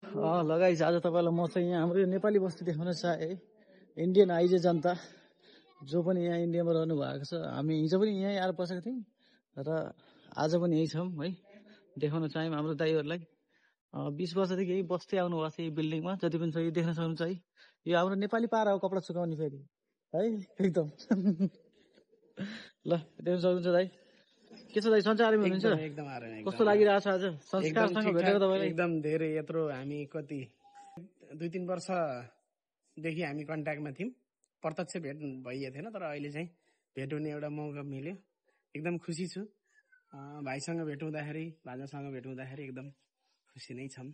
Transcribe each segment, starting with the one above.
लगाइछ। आज तपाईँलाई म चाहिँ यहाँ हाम्रो नेपाली बस्ती देखाउन चाहे। इन्डियन आइजे जनता जो पनि यहाँ इन्डियामा रहनु भएको छ। हामी हिजो पनि यहीँ आएर बसेको थियौँ र आज पनि यहीँ छौँ है। देखाउन चाह्यौँ हाम्रो दाइहरूलाई। 20 वर्षदेखि यही बस्दै आउनु भएको छ। यही बिल्डिङमा जति पनि छ यो देख्न सक्नुहुन्छ है। यो हाम्रो नेपाली पारा हो कपडा सुकाउने फेरि है एकदम। ल देख्न सक्नुहुन्छ दाइ। के छ दाइ, सन्चै आरामै हुनुहुन्छ? एकदम आराम। कस्तो लागिरहेछ आज संस्कारसँग भेटेर तपाईँलाई? एकदम धेरै यत्रो हामी कति 2-3 वर्षदेखि हामी कन्ट्याक्टमा थियौँ। प्रत्यक्ष भेट भइएको थिएन, तर अहिले चाहिँ भेट हुने एउटा मौका मिल्यो। एकदम खुसी छु। भाइसँग भेट हुँदाखेरि, भान्जासँग भेट हुँदाखेरि एकदम खुसी नै छौँ।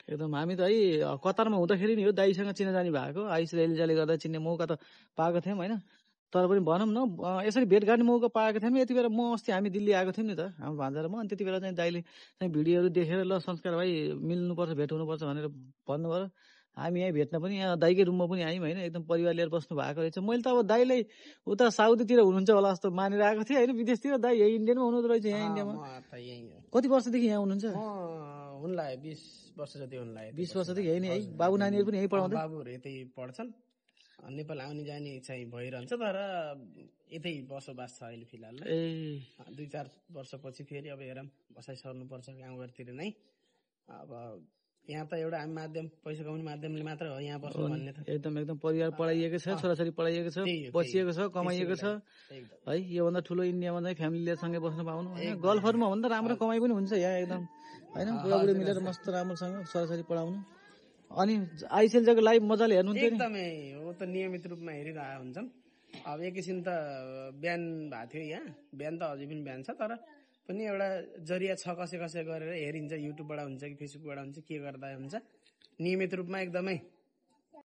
एकदम हामी त है कतारमा हुँदाखेरि नि हो दाइसँग चिनाजानी भएको। आइस रेलजाले गर्दा चिन्ने मौका त पाएको थियौँ होइन। तर पनि भनौँ न यसरी भेटघाट मौका पाएको थियौँ। यति बेला अस्ति हामी दिल्ली आएको थियौँ नि त, हाम्रो भान्जा र म। अनि त्यति बेला चाहिँ दाइले चाहिँ भिडियोहरू देखेर ल संस्कार भाइ मिल्नुपर्छ, भेट हुनुपर्छ भनेर भन्नुभयो। हामी यहाँ भेट्न पनि यहाँ दाइकै रुममा पनि आयौँ होइन। एकदम परिवार लिएर बस्नु भएको रहेछ। मैले त अब दाइलाई उता साउदीतिर हुनुहुन्छ होला जस्तो मानेर आएको थिएँ होइन। विदेशतिर दाइ यही इन्डियामा हुनुहुँदो रहेछ। यहाँ इन्डियामा कति वर्षदेखि यहाँ हुनुहुन्छ? हुनलाई 20 वर्ष जति हुनलाई। 20 वर्षदेखि यही नै है। बाबु नानीहरू पनि यही पढाउँदै? बाबुहरू यतै पढ्छन्। नेपाल आउने जाने चाहिँ भइरहन्छ, तर यतै बसोबास छ अहिले फिलहाल। 2-4 वर्षपछि फेरि अब हेरौँ बसाइ सर्नुपर्छ गाउँघरतिर नै। अब यहाँ त एउटा हामी माध्यम, पैसा कमाउने माध्यमले मात्र हो यहाँ बस्नु भन्ने त। एकदम परिवार पढाइएको छ, छोराछोरी पढाइएको छ, बसिएको छ, कमाइएको छ है। योभन्दा ठुलो इन्डियामा चाहिँ फ्यामिलीले सँगै बस्न पाउनु होइन। गल्फहरूमा भन्दा राम्रो कमाइ पनि हुन्छ यहाँ एकदम होइन। बुढाबुढी मिलेर मस्त राम्रोसँग छोराछोरी पढाउनु। अनि आइसिएलको लाइभ मजाले हेर्नुहुन्छ? एकदमै हो त, नियमित रूपमा हेरिरहेको हुन्छौँ। अब एकैछिन त बिहान भएको थियो यहाँ, बिहान त अझै पनि बिहान छ, तर पनि एउटा जरिया छ कसै गरेर हेरिन्छ। युट्युबबाट हुन्छ कि फेसबुकबाट हुन्छ, के गर्दा हुन्छ। नियमित रूपमा एकदमै